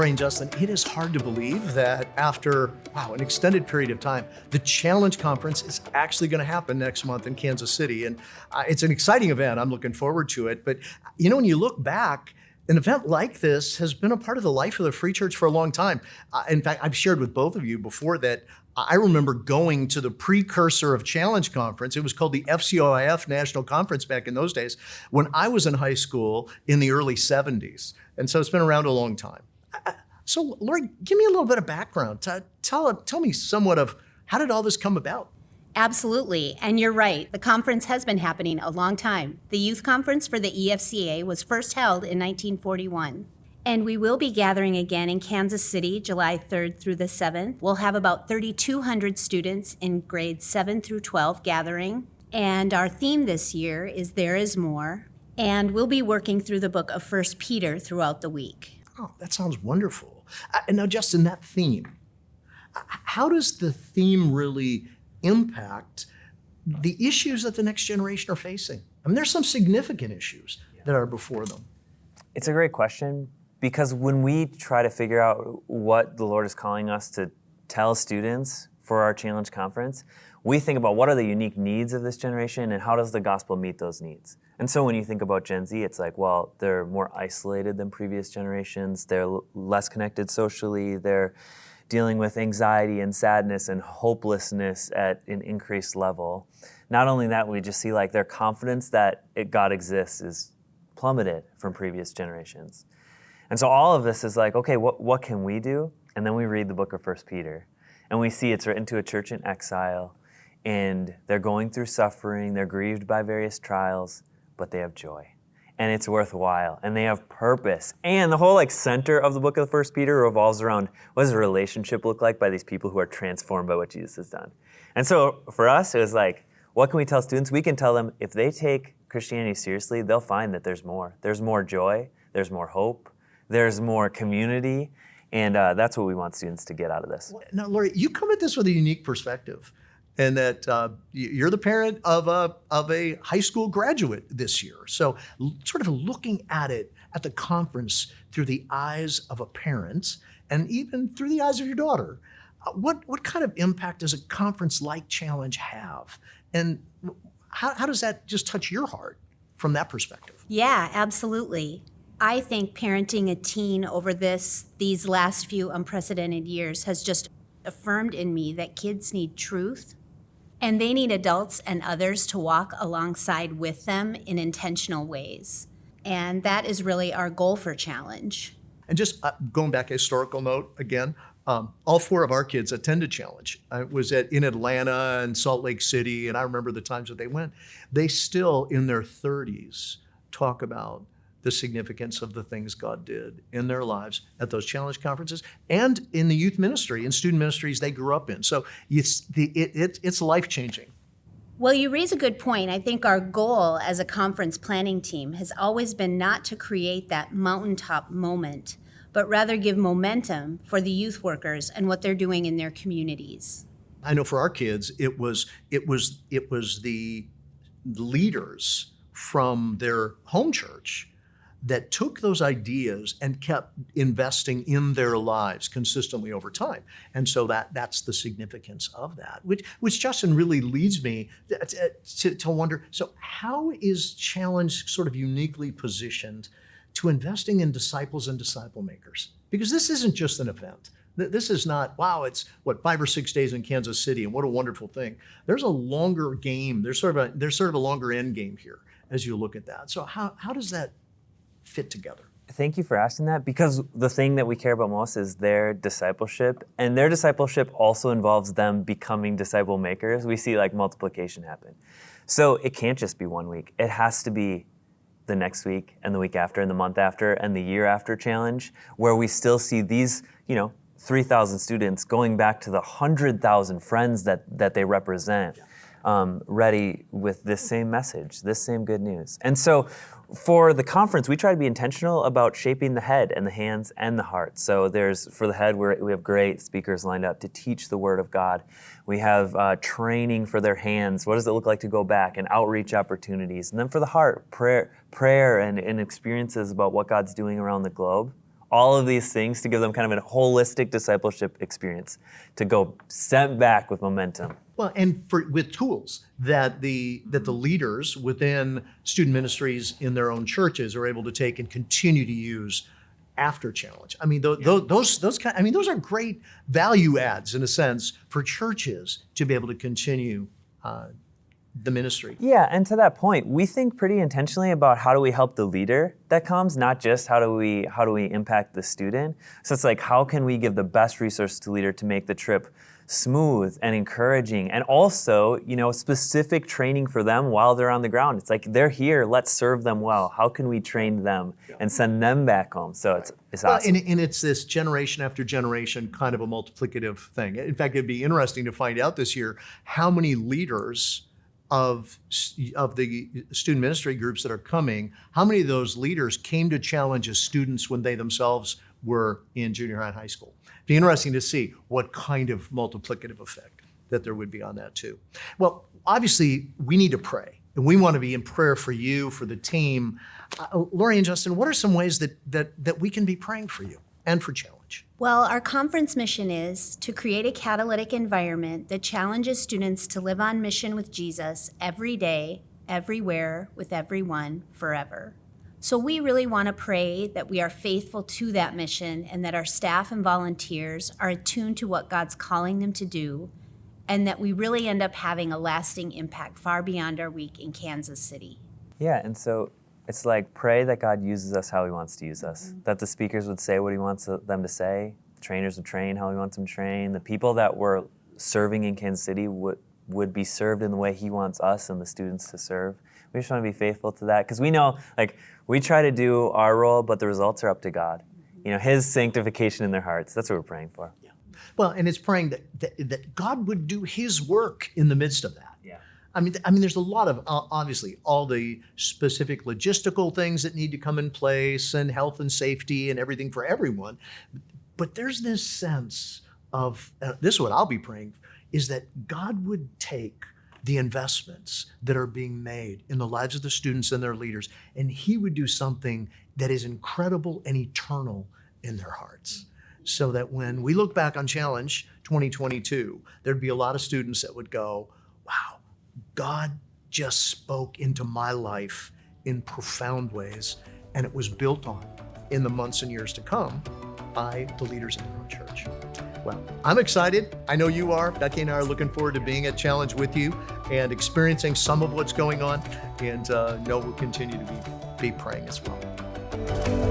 Laurie and Justin, it is hard to believe that after, an extended period of time, the Challenge Conference is actually going to happen next month in Kansas City. And it's an exciting event. I'm looking forward to it. But, when you look back, an event like this has been a part of the life of the Free Church for a long time. In fact, I've shared with both of you before that I remember going to the precursor of Challenge Conference. It was called the FCOIF National Conference back in those days when I was in high school in the early 70s. And so it's been around a long time. So, Laurie, give me a little bit of background. Tell me somewhat of how did all this come about? Absolutely. And you're right. The conference has been happening a long time. The youth conference for the EFCA was first held in 1941. And we will be gathering again in Kansas City, July 3rd through the 7th. We'll have about 3,200 students in grades 7 through 12 gathering. And our theme this year is There Is More. And we'll be working through the book of 1 Peter throughout the week. Oh, that sounds wonderful. And now, Justin, that theme, how does the theme really impact the issues that the next generation are facing? I mean, there's some significant issues that are before them. It's a great question because when we try to figure out what the Lord is calling us to tell students for our Challenge Conference, we think about what are the unique needs of this generation and how does the gospel meet those needs. And so when you think about Gen Z, it's like, well, they're more isolated than previous generations. They're less connected socially. They're dealing with anxiety and sadness and hopelessness at an increased level. Not only that, we just see like their confidence that God exists is plummeted from previous generations. And so all of this is like, okay, what can we do? And then we read the book of 1 Peter and we see it's written to a church in exile and they're going through suffering, they're grieved by various trials, but they have joy. And it's worthwhile, and they have purpose. And the whole center of the book of 1 Peter revolves around what does a relationship look like by these people who are transformed by what Jesus has done. And so for us, it was like, what can we tell students? We can tell them if they take Christianity seriously, they'll find that there's more. There's more joy, there's more hope, there's more community, and that's what we want students to get out of this. Now, Laurie, you come at this with a unique perspective. And that you're the parent of a high school graduate this year. So sort of looking at it at the conference through the eyes of a parent and even through the eyes of your daughter, what kind of impact does a conference like Challenge have? And how does that just touch your heart from that perspective? Yeah, absolutely. I think parenting a teen over these last few unprecedented years has just affirmed in me that kids need truth. And they need adults and others to walk alongside with them in intentional ways. And that is really our goal for Challenge. And just going back, a historical note again, all four of our kids attended Challenge. I was in Atlanta and Salt Lake City, and I remember the times that they went. They still, in their 30s, talk about the significance of the things God did in their lives at those Challenge conferences and in the youth ministry and student ministries they grew up in. So it's life-changing. Well, you raise a good point. I think our goal as a conference planning team has always been not to create that mountaintop moment, but rather give momentum for the youth workers and what they're doing in their communities. I know for our kids, it was the leaders from their home church that took those ideas and kept investing in their lives consistently over time. And so that's the significance of that, which Justin really leads me to wonder, so how is Challenge sort of uniquely positioned to investing in disciples and disciple makers? Because this isn't just an event. This is not, it's 5 or 6 days in Kansas City and what a wonderful thing. There's a longer game. There's sort of a longer end game here as you look at that. So how does that fit together? Thank you for asking that, because the thing that we care about most is their discipleship, and their discipleship also involves them becoming disciple makers. We see multiplication happen. So it can't just be 1 week. It has to be the next week and the week after and the month after and the year after Challenge, where we still see these, 3,000 students going back to the 100,000 friends that they represent, ready with this same message, this same good news. And so for the conference, we try to be intentional about shaping the head and the hands and the heart. So for the head, we have great speakers lined up to teach the Word of God. We have training for their hands. What does it look like to go back, and outreach opportunities. And then for the heart, prayer and experiences about what God's doing around the globe. all of these things to give them kind of a holistic discipleship experience to go sent back with momentum. Well, and with tools that the leaders within student ministries in their own churches are able to take and continue to use after challenge. I mean, those are great value adds in a sense for churches to be able to continue the ministry. Yeah, and to that point, we think pretty intentionally about how do we help the leader that comes, not just how do we impact the student. So it's like, how can we give the best resource to the leader to make the trip smooth and encouraging, and also, specific training for them while they're on the ground. It's like, they're here, let's serve them well. How can we train them and send them back home? So it's awesome. And it's this generation after generation kind of a multiplicative thing. In fact, it'd be interesting to find out this year how many leaders of the student ministry groups that are coming, how many of those leaders came to challenge as students when they themselves were in junior high and high school. It'd be interesting to see what kind of multiplicative effect that there would be on that too. Well, obviously we need to pray, and we want to be in prayer for you, for the team. Laurie and Justin, what are some ways that we can be praying for you and for Challenge? Well, our conference mission is to create a catalytic environment that challenges students to live on mission with Jesus every day, everywhere, with everyone, forever. So we really want to pray that we are faithful to that mission and that our staff and volunteers are attuned to what God's calling them to do, and that we really end up having a lasting impact far beyond our week in Kansas City. Yeah, and so it's like, pray that God uses us how he wants to use us, that the speakers would say what he wants them to say, the trainers would train how he wants them to train, the people that we're serving in Kansas City would be served in the way he wants us and the students to serve. We just want to be faithful to that, because we know, we try to do our role, but the results are up to God. His sanctification in their hearts. That's what we're praying for. Yeah. Well, and it's praying that God would do his work in the midst of that. Yeah. I mean, there's a lot of, obviously, all the specific logistical things that need to come in place, and health and safety and everything for everyone. But there's this sense of, this is what I'll be praying, is that God would take the investments that are being made in the lives of the students and their leaders, and he would do something that is incredible and eternal in their hearts. So that when we look back on Challenge 2022, there'd be a lot of students that would go, wow, God just spoke into my life in profound ways, and it was built on in the months and years to come by the leaders in our own church. Well, I'm excited. I know you are. Becky and I are looking forward to being at Challenge with you and experiencing some of what's going on, and know we'll continue to be praying as well.